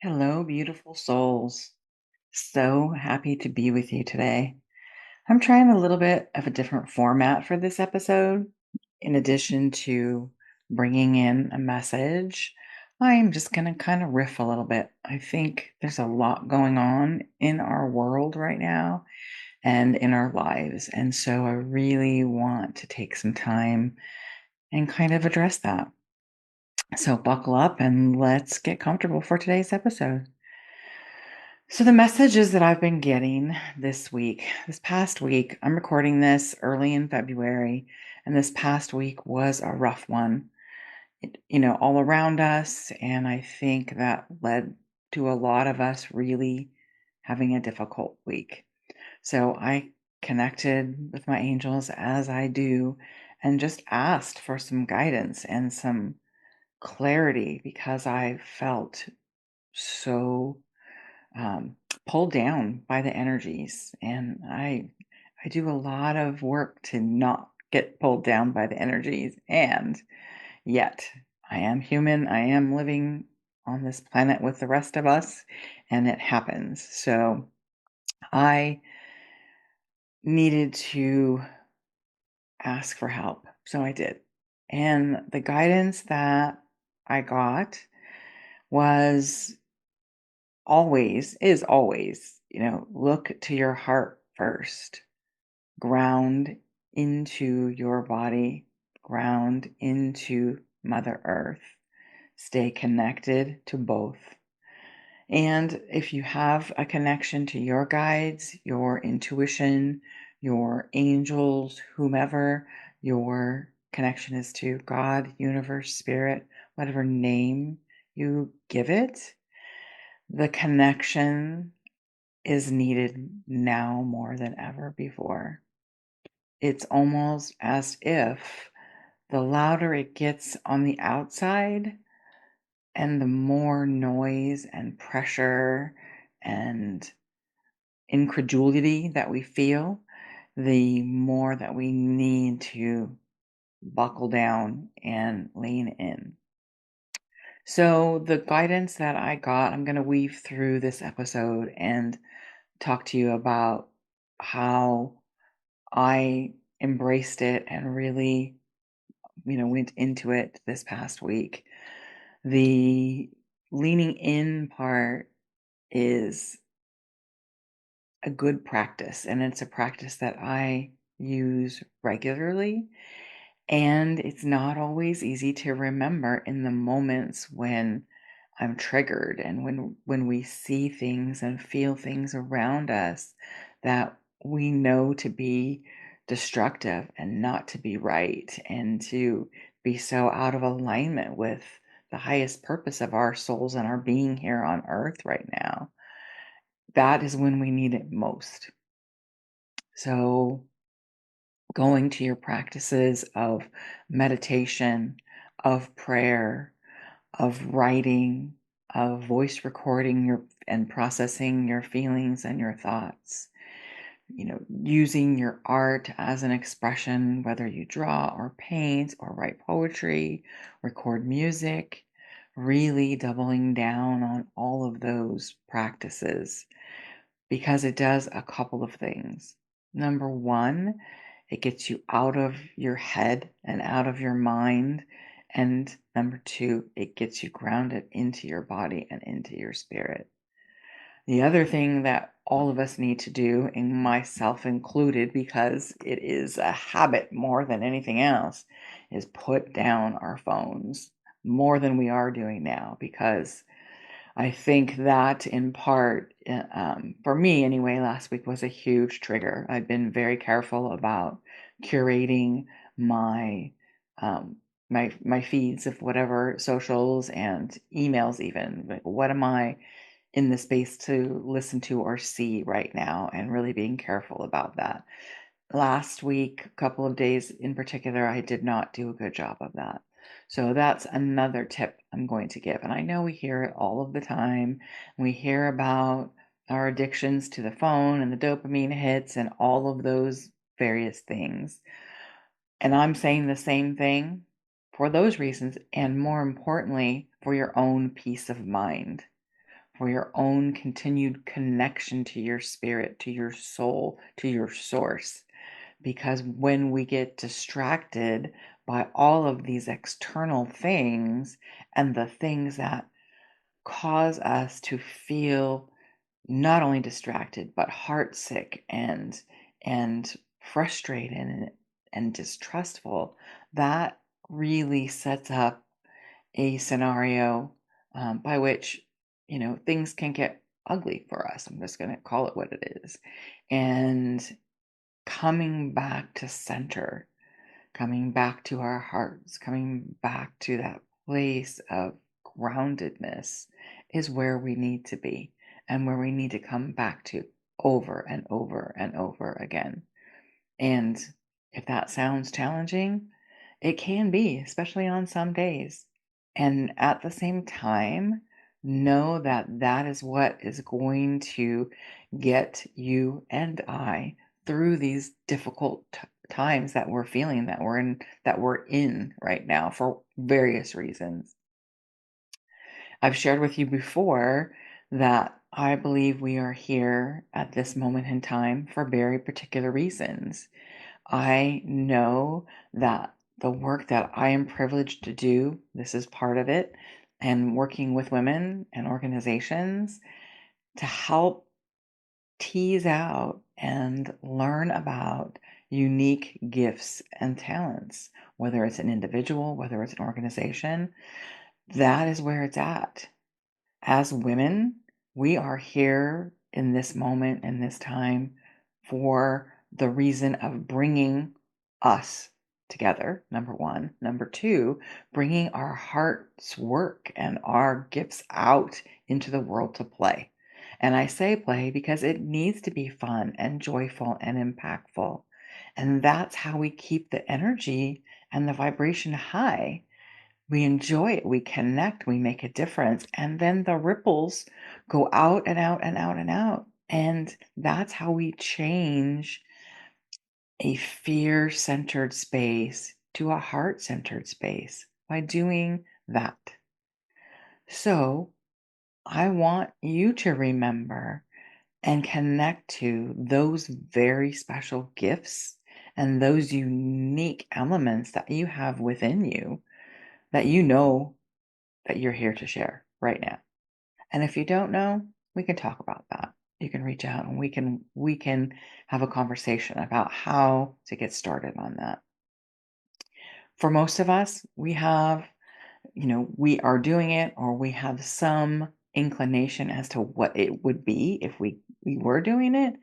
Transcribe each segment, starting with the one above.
Hello, beautiful souls. So happy to be with you today. I'm trying a little bit of a different format for this episode. In addition to bringing in a message, I'm just going to kind of riff a little bit. I think there's a lot going on in our world right now and in our lives. And so I really want to take some time and kind of address that. So buckle up and let's get comfortable for today's episode. So, the messages that I've been getting this past week, I'm recording this early in February, and this past week was a rough one, all around us. And I think that led to a lot of us really having a difficult week. So, I connected with my angels as I do and just asked for some guidance and some clarity because I felt so um, pulled down by the energies, and I do a lot of work to not get pulled down by the energies, and yet I am human. I am living on this planet with the rest of us, and it happens. So I needed to ask for help, so I did, and the guidance that I got was always, look to your heart first. Ground into your body, ground into Mother Earth. Stay connected to both. And if you have a connection to your guides, your intuition, your angels, whomever your connection is to, God, universe, spirit, whatever name you give it, the connection is needed now more than ever before. It's almost as if the louder it gets on the outside and the more noise and pressure and incredulity that we feel, the more that we need to buckle down and lean in. So, the guidance that I got, I'm going to weave through this episode and talk to you about how I embraced it and really, went into it this past week. The leaning in part is a good practice, and it's a practice that I use regularly. And it's not always easy to remember in the moments when I'm triggered and when we see things and feel things around us that we know to be destructive and not to be right and to be so out of alignment with the highest purpose of our souls and our being here on earth right now. That is when we need it most. So going to your practices of meditation, of prayer, of writing, of voice recording your and processing your feelings and your thoughts. Using your art as an expression, whether you draw or paint or write poetry, record music, really doubling down on all of those practices because it does a couple of things. Number one, it gets you out of your head and out of your mind. And number two, it gets you grounded into your body and into your spirit. The other thing that all of us need to do, and myself included, because it is a habit more than anything else, is put down our phones more than we are doing now because I think that in part, for me anyway, last week was a huge trigger. I've been very careful about curating my um, my feeds of whatever socials and emails, even. Like, what am I in the space to listen to or see right now, and really being careful about that. Last week, a couple of days in particular, I did not do a good job of that. So that's another tip I'm going to give. And I know we hear it all of the time. We hear about our addictions to the phone and the dopamine hits and all of those various things. And I'm saying the same thing for those reasons, and more importantly, for your own peace of mind, for your own continued connection to your spirit, to your soul, to your source. Because when we get distracted by all of these external things and the things that cause us to feel not only distracted but heartsick and frustrated and distrustful, that really sets up a scenario by which things can get ugly for us. I'm just going to call it what it is. And coming back to center, coming back to our hearts, coming back to that place of groundedness is where we need to be and where we need to come back to over and over and over again. And if that sounds challenging, it can be, especially on some days. And at the same time, know that that is what is going to get you and I through these difficult times that we're feeling, that we're in right now for various reasons. I've shared with you before that I believe we are here at this moment in time for very particular reasons. I know that the work that I am privileged to do, this is part of it, and working with women and organizations to help tease out and learn about unique gifts and talents, whether it's an individual, whether it's an organization, that is where it's at. As women, we are here in this moment, in this time, for the reason of bringing us together, number one. Number two, bringing our heart's work and our gifts out into the world to play. And I say play because it needs to be fun and joyful and impactful. And that's how we keep the energy and the vibration high. We enjoy it, we connect, we make a difference, and then the ripples go out and out and out and out. And that's how we change a fear centered space to a heart centered space by doing that. So I want you to remember and connect to those very special gifts and those unique elements that you have within you that you know that you're here to share right now. And if you don't know, we can talk about that. You can reach out and we can have a conversation about how to get started on that. For most of us, we are doing it or we have some inclination as to what it would be if we were doing it.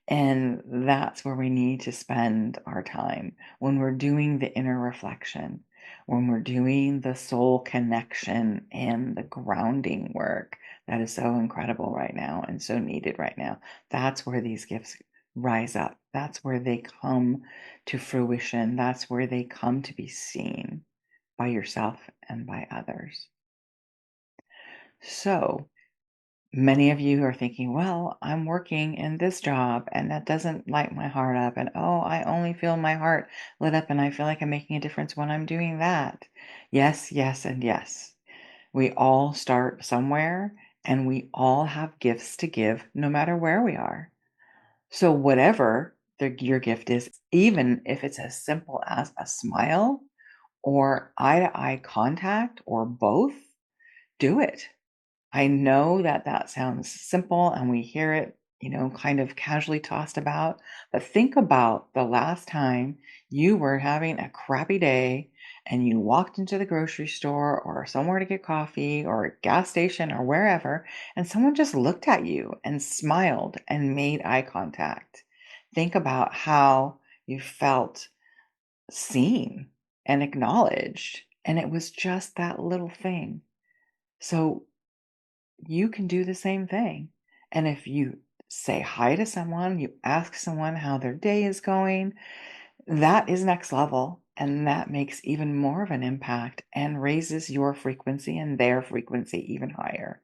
And that's where we need to spend our time when we're doing the inner reflection, when we're doing the soul connection and the grounding work that is so incredible right now and so needed right now. That's where these gifts rise up. That's where they come to fruition. That's where they come to be seen by yourself and by others. So, many of you are thinking, well, I'm working in this job and that doesn't light my heart up. And oh, I only feel my heart lit up and I feel like I'm making a difference when I'm doing that. Yes, yes, and yes. We all start somewhere and we all have gifts to give no matter where we are. So, whatever your gift is, even if it's as simple as a smile or eye to eye contact or both, do it. I know that that sounds simple and we hear it, kind of casually tossed about, but think about the last time you were having a crappy day and you walked into the grocery store or somewhere to get coffee or a gas station or wherever, and someone just looked at you and smiled and made eye contact. Think about how you felt seen and acknowledged, and it was just that little thing. So you can do the same thing. And if you say hi to someone, you ask someone how their day is going, that is next level. And that makes even more of an impact and raises your frequency and their frequency even higher.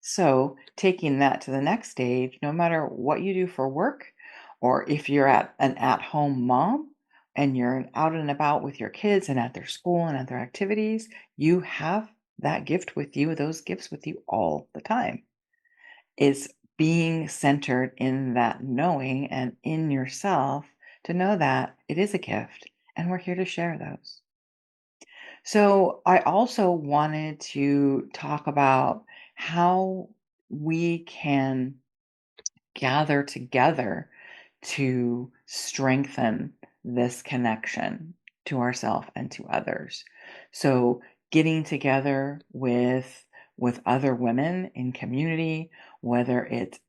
So, taking that to the next stage, no matter what you do for work, or if you're at home mom and you're out and about with your kids and at their school and at their activities, you have that gift with you, those gifts with you all the time. It's being centered in that knowing and in yourself to know that it is a gift and we're here to share those. So, I also wanted to talk about how we can gather together to strengthen this connection to ourselves and to others. So getting together with other women in community, whether it's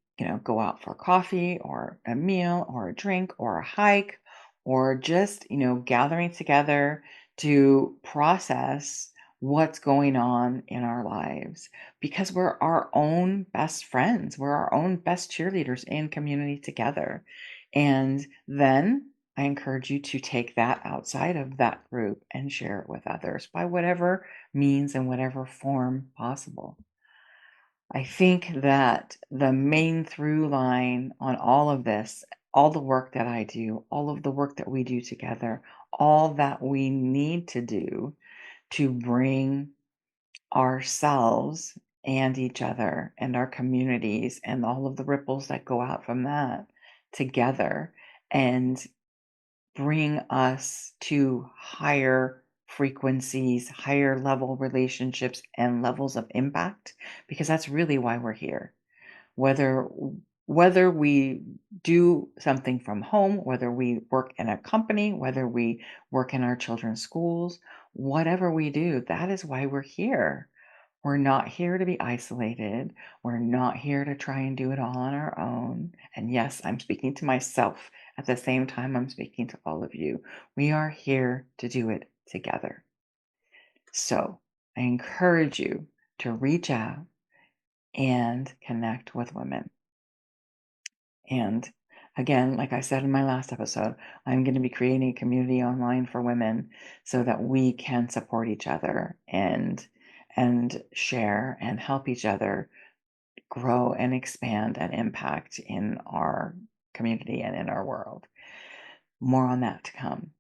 go out for coffee or a meal or a drink or a hike or just gathering together to process what's going on in our lives because we're our own best friends. We're our own best cheerleaders in community together. And then I encourage you to take that outside of that group and share it with others by whatever means and whatever form possible. I think that the main through line on all of this, all the work that I do, all of the work that we do together, all that we need to do to bring ourselves and each other and our communities and all of the ripples that go out from that together and bring us to higher frequencies, higher level relationships, and levels of impact, because that's really why we're here. Whether whether we do something from home, whether we work in a company, whether we work in our children's schools, whatever we do, that is why we're here. We're not here to be isolated. We're not here to try and do it all on our own. And yes, I'm speaking to myself at the same time I'm speaking to all of you. We are here to do it together. So I encourage you to reach out and connect with women. And again, like I said in my last episode, I'm going to be creating a community online for women so that we can support each other and share and help each other grow and expand and impact in our community and in our world. More on that to come.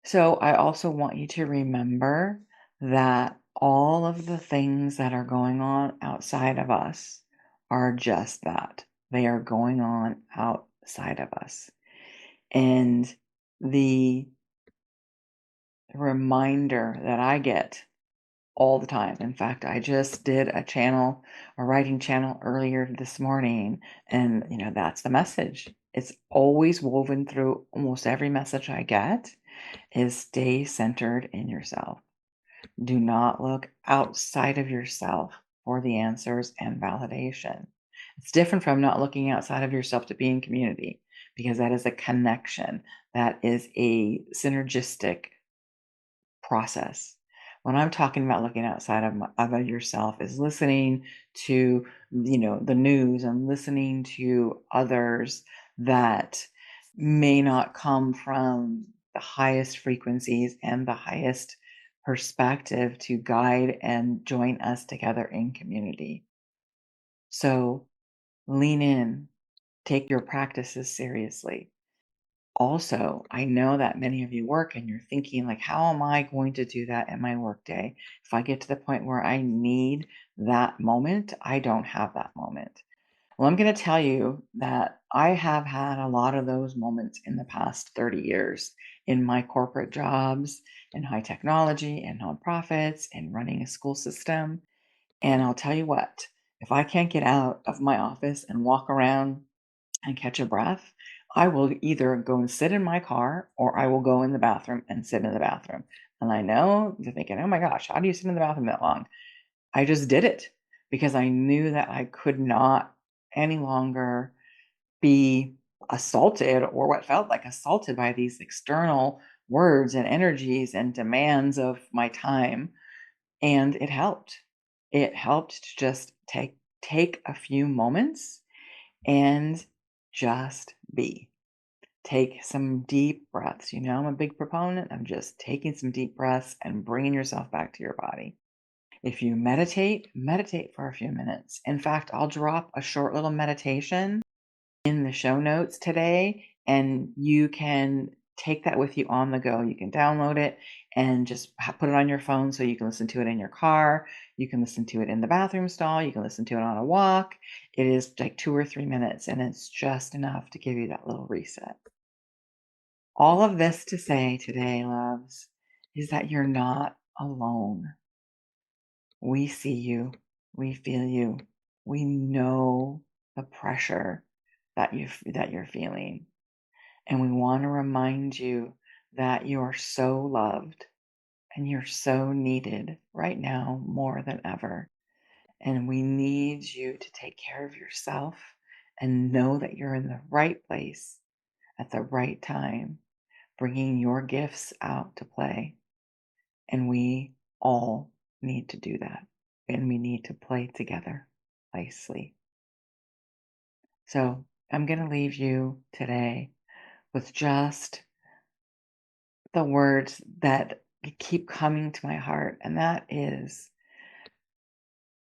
So, I also want you to remember that all of the things that are going on outside of us are just that. They are going on outside of us. And the reminder that I get all the time. In fact, I just did a writing channel earlier this morning, and that's the message. It's always woven through almost every message I get is stay centered in yourself. Do not look outside of yourself for the answers and validation. It's different from not looking outside of yourself to be in community because that is a connection. That is a synergistic process. When I'm talking about looking outside of yourself is listening to, the news and listening to others that may not come from the highest frequencies and the highest perspective to guide and join us together in community. So lean in, take your practices seriously. Also, I know that many of you work and you're thinking like, how am I going to do that in my workday? If I get to the point where I need that moment, I don't have that moment. Well, I'm going to tell you that I have had a lot of those moments in the past 30 years in my corporate jobs, in high technology, and nonprofits, and running a school system. And I'll tell you what, if I can't get out of my office and walk around and catch a breath, I will either go and sit in my car or I will go in the bathroom and sit in the bathroom. And I know you're thinking, oh my gosh, how do you sit in the bathroom that long? I just did it because I knew that I could not any longer be assaulted or what felt like assaulted by these external words and energies and demands of my time. And it helped. It helped to just take a few moments and just be. Take some deep breaths. I'm a big proponent of just taking some deep breaths and bringing yourself back to your body. If you meditate, meditate for a few minutes. In fact, I'll drop a short little meditation in the show notes today, and you can take that with you on the go. You can download it and just put it on your phone so you can listen to it in your car. You can listen to it in the bathroom stall. You can listen to it on a walk. It is like 2 or 3 minutes, and it's just enough to give you that little reset. All of this to say today, loves, is that you're not alone. We see you. We feel you. We know the pressure that you're feeling. And we want to remind you that you are so loved and you're so needed right now more than ever. And we need you to take care of yourself and know that you're in the right place at the right time, bringing your gifts out to play. And we all need to do that. And we need to play together nicely. So I'm going to leave you today with just the words that keep coming to my heart, and that is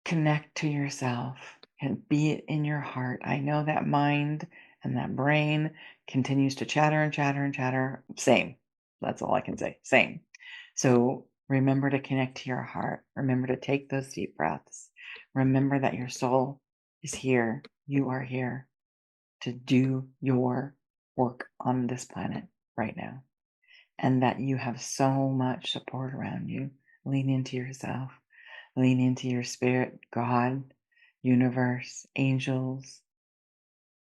connect to yourself and be it in your heart. I know that mind and that brain continues to chatter and chatter and chatter. Same. That's all I can say. Same. So remember to connect to your heart. Remember to take those deep breaths. Remember that your soul is here. You are here to do your work on this planet right now, and that you have so much support around you. Lean into yourself, lean into your spirit, God, universe, angels,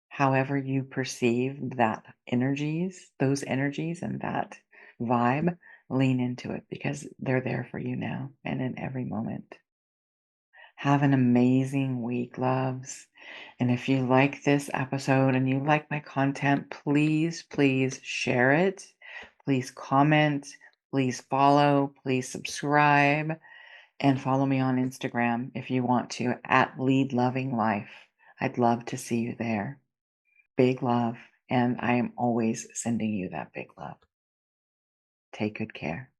however you perceive that energies, those energies and that vibe, lean into it because they're there for you now and in every moment. Have an amazing week, loves. And if you like this episode and you like my content, please, please share it. Please comment. Please follow. Please subscribe. And follow me on Instagram if you want to at Lead Loving Life. I'd love to see you there. Big love. And I am always sending you that big love. Take good care.